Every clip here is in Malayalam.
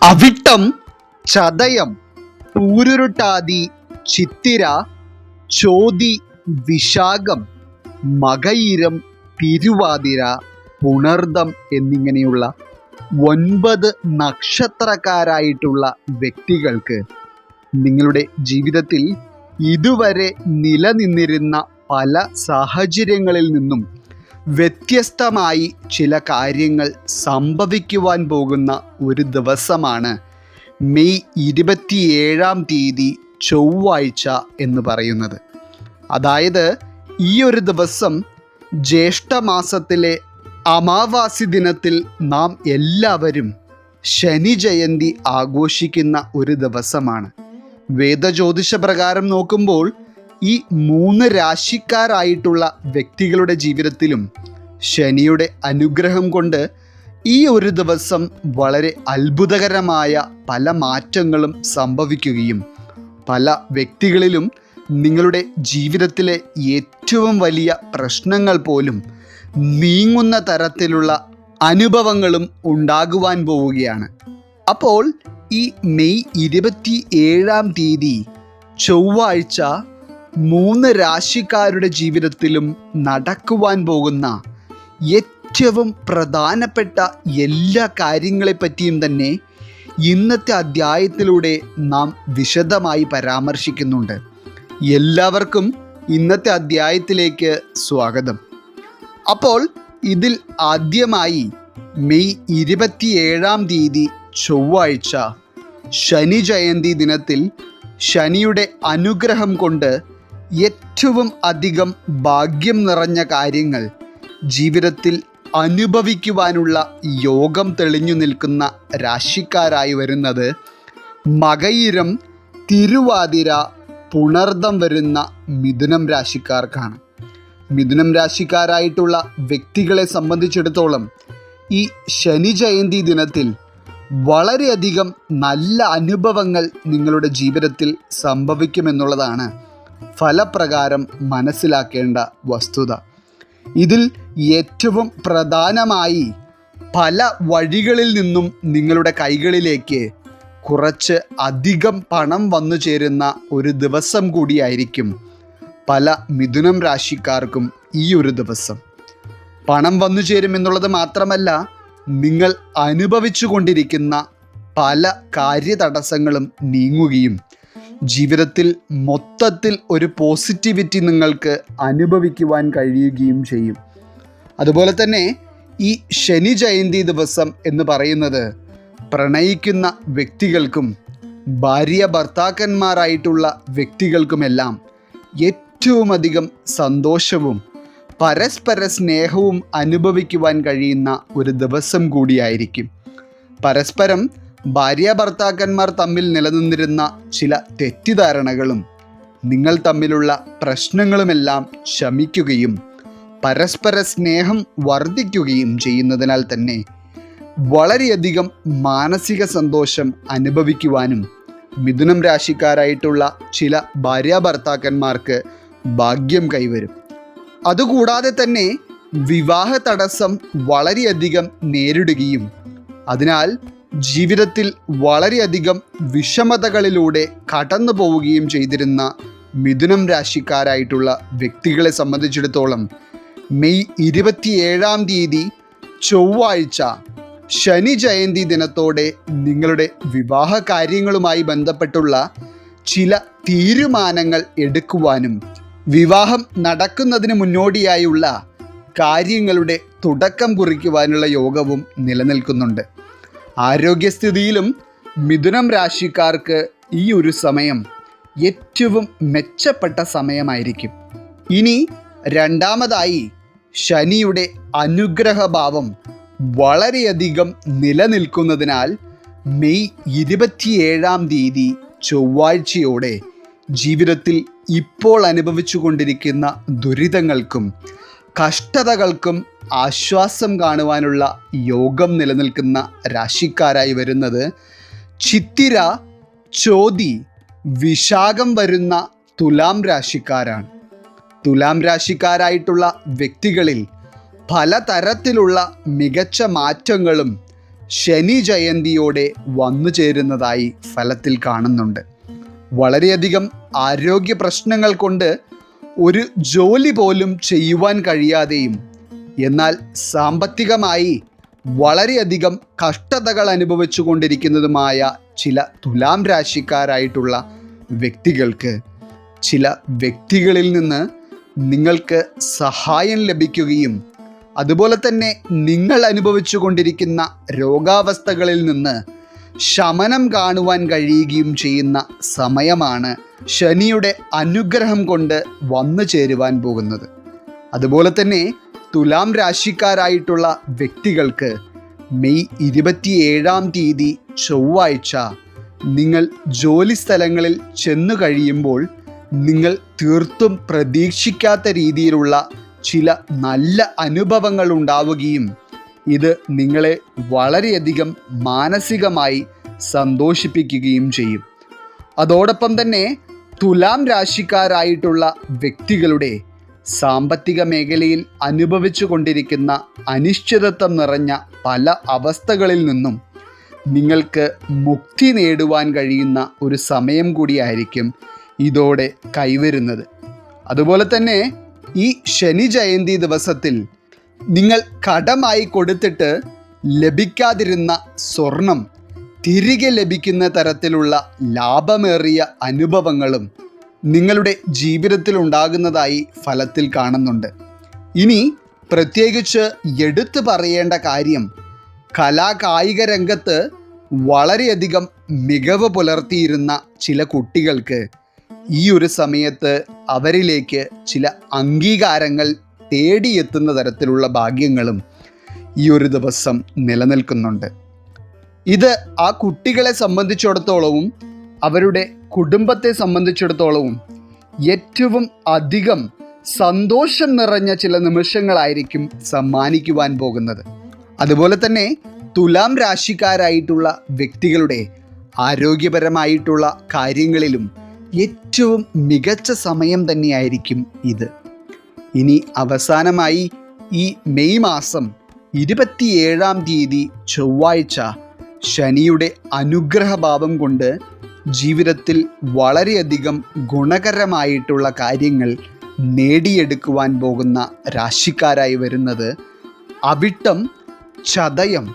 അവിട്ടം, ചതയം, പൂരുരുട്ടാതി, ചിത്തിര, ചോതി, വിശാഖം, മകയിരം, തിരുവാതിര, പുണർദം എന്നിങ്ങനെയുള്ള 9 നക്ഷത്രക്കാരായിട്ടുള്ള വ്യക്തികൾക്ക് നിങ്ങളുടെ ജീവിതത്തിൽ ഇതുവരെ നിലനിന്നിരുന്ന പല സാഹചര്യങ്ങളിൽ നിന്നും വ്യത്യസ്തമായി ചില കാര്യങ്ങൾ സംഭവിക്കുവാൻ പോകുന്ന ഒരു ദിവസമാണ് മെയ് 27-ാം തീയതി ചൊവ്വാഴ്ച എന്ന് പറയുന്നത്. അതായത് ഈ ഒരു ദിവസം ജ്യേഷ്ഠമാസത്തിലെ അമാവാസി ദിനത്തിൽ നാം എല്ലാവരും ശനി ജയന്തി ആഘോഷിക്കുന്ന ഒരു ദിവസമാണ്. വേദജ്യോതിഷ പ്രകാരം നോക്കുമ്പോൾ ഈ 3 രാശിക്കാരായിട്ടുള്ള വ്യക്തികളുടെ ജീവിതത്തിലും ശനിയുടെ അനുഗ്രഹം കൊണ്ട് ഈ ഒരു ദിവസം വളരെ അത്ഭുതകരമായ പല മാറ്റങ്ങളും സംഭവിക്കുകയും പല വ്യക്തികളിലും നിങ്ങളുടെ ജീവിതത്തിലെ ഏറ്റവും വലിയ പ്രശ്നങ്ങൾ പോലും നീങ്ങുന്ന തരത്തിലുള്ള അനുഭവങ്ങളും ഉണ്ടാകുവാൻ പോവുകയാണ്. അപ്പോൾ ഈ മെയ് 27-ാം തീയതി ചൊവ്വാഴ്ച 3 രാശിക്കാരുടെ ജീവിതത്തിലും നടക്കുവാൻ പോകുന്ന ഏറ്റവും പ്രധാനപ്പെട്ട എല്ലാ കാര്യങ്ങളെപ്പറ്റിയും തന്നെ ഇന്നത്തെ അധ്യായത്തിലൂടെ നാം വിശദമായി പരാമർശിക്കുന്നുണ്ട്. എല്ലാവർക്കും ഇന്നത്തെ അധ്യായത്തിലേക്ക് സ്വാഗതം. അപ്പോൾ ഇതിൽ ആദ്യമായി മെയ് 27-ാം തീയതി ചൊവ്വാഴ്ച ശനി ജയന്തി ദിനത്തിൽ ശനിയുടെ അനുഗ്രഹം കൊണ്ട് ഏറ്റവും അധികം ഭാഗ്യം നിറഞ്ഞ കാര്യങ്ങൾ ജീവിതത്തിൽ അനുഭവിക്കുവാനുള്ള യോഗം തെളിഞ്ഞു നിൽക്കുന്ന രാശിക്കാരായി വരുന്നത് മകയിരം, തിരുവാതിര, പുണർദം വരുന്ന മിഥുനം രാശിക്കാർക്കാണ്. മിഥുനം രാശിക്കാരായിട്ടുള്ള വ്യക്തികളെ സംബന്ധിച്ചിടത്തോളം ഈ ശനി ജയന്തി ദിനത്തിൽ വളരെയധികം നല്ല അനുഭവങ്ങൾ നിങ്ങളുടെ ജീവിതത്തിൽ സംഭവിക്കുമെന്നുള്ളതാണ് ഫലപ്രകാരം മനസ്സിലാക്കേണ്ട വസ്തുത. ഇതിൽ ഏറ്റവും പ്രധാനമായി പല വഴികളിൽ നിന്നും നിങ്ങളുടെ കൈകളിലേക്ക് കുറച്ച് അധികം പണം വന്നു ചേരുന്ന ഒരു ദിവസം കൂടിയായിരിക്കും പല മിഥുനം രാശിക്കാർക്കും ഈ ഒരു ദിവസം. പണം വന്നു ചേരുമെന്നുള്ളത് മാത്രമല്ല, നിങ്ങൾ അനുഭവിച്ചു കൊണ്ടിരിക്കുന്ന പല കാര്യതടസ്സങ്ങളും നീങ്ങുകയും ജീവിതത്തിൽ മൊത്തത്തിൽ ഒരു പോസിറ്റിവിറ്റി നിങ്ങൾക്ക് അനുഭവിക്കുവാൻ കഴിയുകയും ചെയ്യും. അതുപോലെ തന്നെ ഈ ശനി ജയന്തി ദിവസം എന്ന് പറയുന്നത് പ്രണയിക്കുന്ന വ്യക്തികൾക്കും ഭാര്യ ഭർത്താക്കന്മാരായിട്ടുള്ള വ്യക്തികൾക്കുമെല്ലാം ഏറ്റവും അധികം സന്തോഷവും പരസ്പര സ്നേഹവും അനുഭവിക്കുവാൻ കഴിയുന്ന ഒരു ദിവസം കൂടിയായിരിക്കും. പരസ്പരം ഭാര്യ ഭർത്താക്കന്മാർ തമ്മിൽ നിലനിന്നിരുന്ന ചില തെറ്റിദ്ധാരണകളും നിങ്ങൾ തമ്മിലുള്ള പ്രശ്നങ്ങളുമെല്ലാം ശമിക്കുകയും പരസ്പര സ്നേഹം വർദ്ധിക്കുകയും ചെയ്യുന്നതിനാൽ തന്നെ വളരെയധികം മാനസിക സന്തോഷം അനുഭവിക്കുവാനും മിഥുനം രാശിക്കാരായിട്ടുള്ള ചില ഭാര്യ ഭർത്താക്കന്മാർക്ക് ഭാഗ്യം കൈവരും. അതുകൂടാതെ തന്നെ വിവാഹ തടസ്സം വളരെയധികം നേരിടുകയും അതിനാൽ ജീവിതത്തിൽ വളരെയധികം വിഷമതകളിലൂടെ കടന്നു പോവുകയും ചെയ്തിരുന്ന മിഥുനം രാശിക്കാരായിട്ടുള്ള വ്യക്തികളെ സംബന്ധിച്ചിടത്തോളം മെയ് 27-ാം തീയതി ചൊവ്വാഴ്ച ശനി ജയന്തി ദിനത്തോടെ നിങ്ങളുടെ വിവാഹ കാര്യങ്ങളുമായി ബന്ധപ്പെട്ടുള്ള ചില തീരുമാനങ്ങൾ എടുക്കുവാനും വിവാഹം നടക്കുന്നതിന് മുന്നോടിയായുള്ള കാര്യങ്ങളുടെ തുടക്കം കുറിക്കുവാനുള്ള യോഗവും നിലനിൽക്കുന്നുണ്ട്. ആരോഗ്യസ്ഥിതിയിലും മിഥുനം രാശിക്കാർക്ക് ഈ ഒരു സമയം ഏറ്റവും മെച്ചപ്പെട്ട സമയമായിരിക്കും. ഇനി രണ്ടാമതായി ശനിയുടെ അനുഗ്രഹഭാവം വളരെയധികം നിലനിൽക്കുന്നതിനാൽ മെയ് 27-ാം തീയതി ചൊവ്വാഴ്ചയോടെ ജീവിതത്തിൽ ഇപ്പോൾ അനുഭവിച്ചു കൊണ്ടിരിക്കുന്ന ദുരിതങ്ങൾക്കും കഷ്ടതകൾക്കും ആശ്വാസം കാണുവാനുള്ള യോഗം നിലനിൽക്കുന്ന രാശിക്കാരായി വരുന്നത് ചിത്തിര, ചോതി, വിശാഖം വരുന്ന തുലാം രാശിക്കാരാണ്. തുലാം രാശിക്കാരായിട്ടുള്ള വ്യക്തികളിൽ പലതരത്തിലുള്ള മികച്ച മാറ്റങ്ങളും ശനി ജയന്തിയോടെ വന്നു ചേരുന്നതായി ഫലത്തിൽ കാണുന്നുണ്ട്. വളരെയധികം ആരോഗ്യ പ്രശ്നങ്ങൾ കൊണ്ട് ഒരു ജോലി പോലും ചെയ്യുവാൻ കഴിയാതെയും എന്നാൽ സാമ്പത്തികമായി വളരെയധികം കഷ്ടതകൾ അനുഭവിച്ചു കൊണ്ടിരിക്കുന്നതുമായ ചില തുലാം രാശിക്കാരായിട്ടുള്ള വ്യക്തികൾക്ക് ചില വ്യക്തികളിൽ നിന്ന് നിങ്ങൾക്ക് സഹായം ലഭിക്കുകയും അതുപോലെ തന്നെ നിങ്ങൾ അനുഭവിച്ചു കൊണ്ടിരിക്കുന്ന രോഗാവസ്ഥകളിൽ നിന്ന് ശമനം കാണുവാൻ കഴിയുകയും ചെയ്യുന്ന സമയമാണ് ശനിയുടെ അനുഗ്രഹം കൊണ്ട് വന്നു ചേരുവാൻ പോകുന്നത്. അതുപോലെ തന്നെ തുലാം രാശിക്കാരായിട്ടുള്ള വ്യക്തികൾക്ക് മെയ് 27 ചൊവ്വാഴ്ച നിങ്ങൾ ജോലി സ്ഥലങ്ങളിൽ ചെന്നു കഴിയുമ്പോൾ നിങ്ങൾ തീർത്തും പ്രതീക്ഷിക്കാത്ത രീതിയിലുള്ള ചില നല്ല അനുഭവങ്ങൾ ഉണ്ടാവുകയും ഇത് നിങ്ങളെ വളരെയധികം മാനസികമായി സന്തോഷിപ്പിക്കുകയും ചെയ്യും. അതോടൊപ്പം തന്നെ തുലാം രാശിക്കാരായിട്ടുള്ള വ്യക്തികളുടെ സാമ്പത്തിക മേഖലയിൽ അനുഭവിച്ചു കൊണ്ടിരിക്കുന്ന അനിശ്ചിതത്വം നിറഞ്ഞ പല അവസ്ഥകളിൽ നിന്നും നിങ്ങൾക്ക് മുക്തി നേടുവാൻ കഴിയുന്ന ഒരു സമയം കൂടിയായിരിക്കും ഇതോടെ കൈവരുന്നത്. അതുപോലെ തന്നെ ഈ ശനി ജയന്തി ദിവസത്തിൽ നിങ്ങൾ കടമായി കൊടുത്തിട്ട് ലഭിക്കാതിരുന്ന സ്വർണം തിരികെ ലഭിക്കുന്ന തരത്തിലുള്ള ലാഭമേറിയ അനുഭവങ്ങളും നിങ്ങളുടെ ജീവിതത്തിൽ ഉണ്ടാകുന്നതായി ഫലത്തിൽ കാണുന്നുണ്ട്. ഇനി പ്രത്യേകിച്ച് എടുത്തു പറയേണ്ട കാര്യം, കലാകായിക രംഗത്ത് വളരെയധികം മികവ് പുലർത്തിയിരുന്ന ചില കുട്ടികൾക്ക് ഈ ഒരു സമയത്ത് അവരിലേക്ക് ചില അംഗീകാരങ്ങൾ തേടിയെത്തുന്ന തരത്തിലുള്ള ഭാഗ്യങ്ങളും ഈ ഒരു ദിവസം നിലനിൽക്കുന്നുണ്ട്. ഇത് ആ കുട്ടികളെ സംബന്ധിച്ചിടത്തോളവും അവരുടെ കുടുംബത്തെ സംബന്ധിച്ചിടത്തോളവും ഏറ്റവും അധികം സന്തോഷം നിറഞ്ഞ ചില നിമിഷങ്ങളായിരിക്കും സമ്മാനിക്കുവാൻ പോകുന്നത്. അതുപോലെ തന്നെ തുലാം രാശിക്കാരായിട്ടുള്ള വ്യക്തികളുടെ ആരോഗ്യപരമായിട്ടുള്ള കാര്യങ്ങളിലും ഏറ്റവും മികച്ച സമയം തന്നെയായിരിക്കും ഇത്. ഇനി അവസാനമായി ഈ മെയ് മാസം 27 ചൊവ്വാഴ്ച ശനിയുടെ അനുഗ്രഹഭാവം കൊണ്ട് ജീവിതത്തിൽ വളരെയധികം ഗുണകരമായിട്ടുള്ള കാര്യങ്ങൾ നേടിയെടുക്കുവാൻ പോകുന്ന രാശിക്കാരായി വരുന്നത് അവിട്ടം, ചതയം,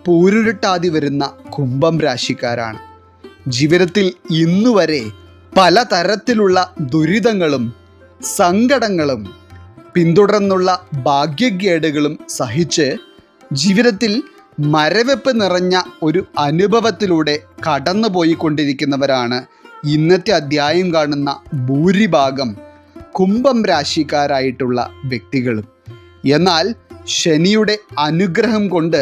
പൂരുരുട്ടാതി വരുന്ന കുംഭം രാശിക്കാരാണ്. ജീവിതത്തിൽ ഇന്നുവരെ പലതരത്തിലുള്ള ദുരിതങ്ങളും സങ്കടങ്ങളും പിന്തുടർന്നുള്ള ഭാഗ്യക്കേടുകളും സഹിച്ച് ജീവിതത്തിൽ മരവിപ്പ് നിറഞ്ഞ ഒരു അനുഭവത്തിലൂടെ കടന്നു പോയിക്കൊണ്ടിരിക്കുന്നവരാണ് ഇന്നത്തെ അധ്യായം കാണുന്ന ഭൂരിഭാഗം കുംഭം രാശിക്കാരായിട്ടുള്ള വ്യക്തികളും. എന്നാൽ ശനിയുടെ അനുഗ്രഹം കൊണ്ട്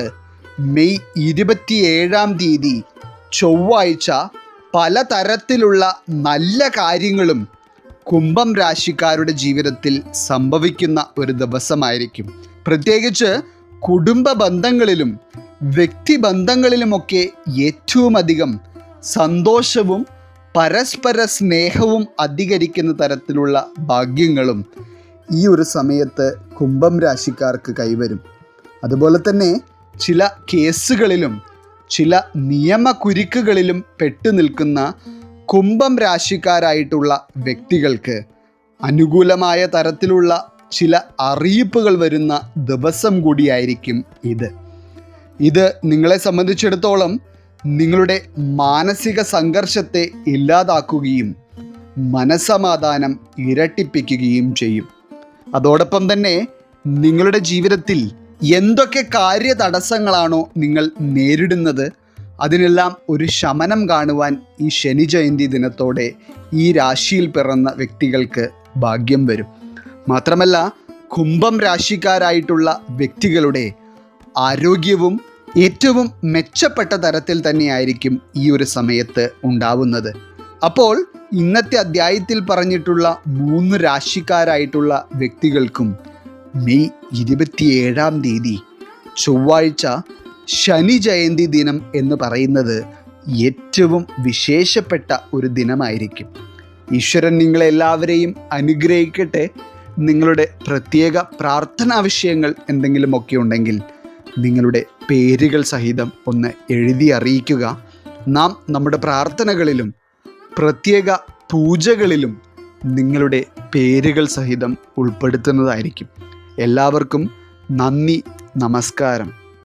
മെയ് 27 ചൊവ്വാഴ്ച പലതരത്തിലുള്ള നല്ല കാര്യങ്ങളും കുംഭം രാശിക്കാരുടെ ജീവിതത്തിൽ സംഭവിക്കുന്ന ഒരു ദിവസമായിരിക്കും. പ്രത്യേകിച്ച് കുടുംബ ബന്ധങ്ങളിലും വ്യക്തിബന്ധങ്ങളിലുമൊക്കെ ഏറ്റവും അധികം സന്തോഷവും പരസ്പര സ്നേഹവും അധികരിക്കുന്ന തരത്തിലുള്ള ഭാഗ്യങ്ങളും ഈ ഒരു സമയത്ത് കുംഭം രാശിക്കാർക്ക് കൈവരും. അതുപോലെ തന്നെ ചില കേസുകളിലും ചില നിയമകുരുക്കുകളിലും പെട്ടു നിൽക്കുന്ന കുംഭം രാശിക്കാരായിട്ടുള്ള വ്യക്തികൾക്ക് അനുകൂലമായ തരത്തിലുള്ള ചില അറിയിപ്പുകൾ വരുന്ന ദിവസം കൂടിയായിരിക്കും ഇത് നിങ്ങളെ സംബന്ധിച്ചിടത്തോളം നിങ്ങളുടെ മാനസിക സംഘർഷത്തെ ഇല്ലാതാക്കുകയും മനസ്സമാധാനം ഇരട്ടിപ്പിക്കുകയും ചെയ്യും. അതോടൊപ്പം തന്നെ നിങ്ങളുടെ ജീവിതത്തിൽ എന്തൊക്കെ കാര്യതടസ്സങ്ങളാണോ നിങ്ങൾ നേരിടുന്നത് അതിനെല്ലാം ഒരു ശമനം കാണുവാൻ ഈ ശനി ജയന്തി ദിനത്തോടെ ഈ രാശിയിൽ പിറന്ന വ്യക്തികൾക്ക് ഭാഗ്യം വരും. മാത്രമല്ല കുംഭം രാശിക്കാരായിട്ടുള്ള വ്യക്തികളുടെ ആരോഗ്യവും ഏറ്റവും മെച്ചപ്പെട്ട തരത്തിൽ തന്നെയായിരിക്കും ഈ ഒരു സമയത്ത് ഉണ്ടാവുന്നത്. അപ്പോൾ ഇന്നത്തെ അധ്യായത്തിൽ പറഞ്ഞിട്ടുള്ള 3 രാശിക്കാരായിട്ടുള്ള വ്യക്തികൾക്കും മെയ് 27 ചൊവ്വാഴ്ച ശനി ജയന്തി ദിനം എന്ന് പറയുന്നത് ഏറ്റവും വിശേഷപ്പെട്ട ഒരു ദിനമായിരിക്കും. ഈശ്വരൻ നിങ്ങളെല്ലാവരെയും അനുഗ്രഹിക്കട്ടെ. നിങ്ങളുടെ പ്രത്യേക പ്രാർത്ഥനാ വിഷയങ്ങൾ എന്തെങ്കിലുമൊക്കെ ഉണ്ടെങ്കിൽ നിങ്ങളുടെ പേരുകൾ സഹിതം ഒന്ന് എഴുതി അറിയിക്കുക. നാം നമ്മുടെ പ്രാർത്ഥനകളിലും പ്രത്യേക പൂജകളിലും നിങ്ങളുടെ പേരുകൾ സഹിതം ഉൾപ്പെടുത്തുന്നതായിരിക്കും. എല്ലാവർക്കും നന്ദി, നമസ്കാരം.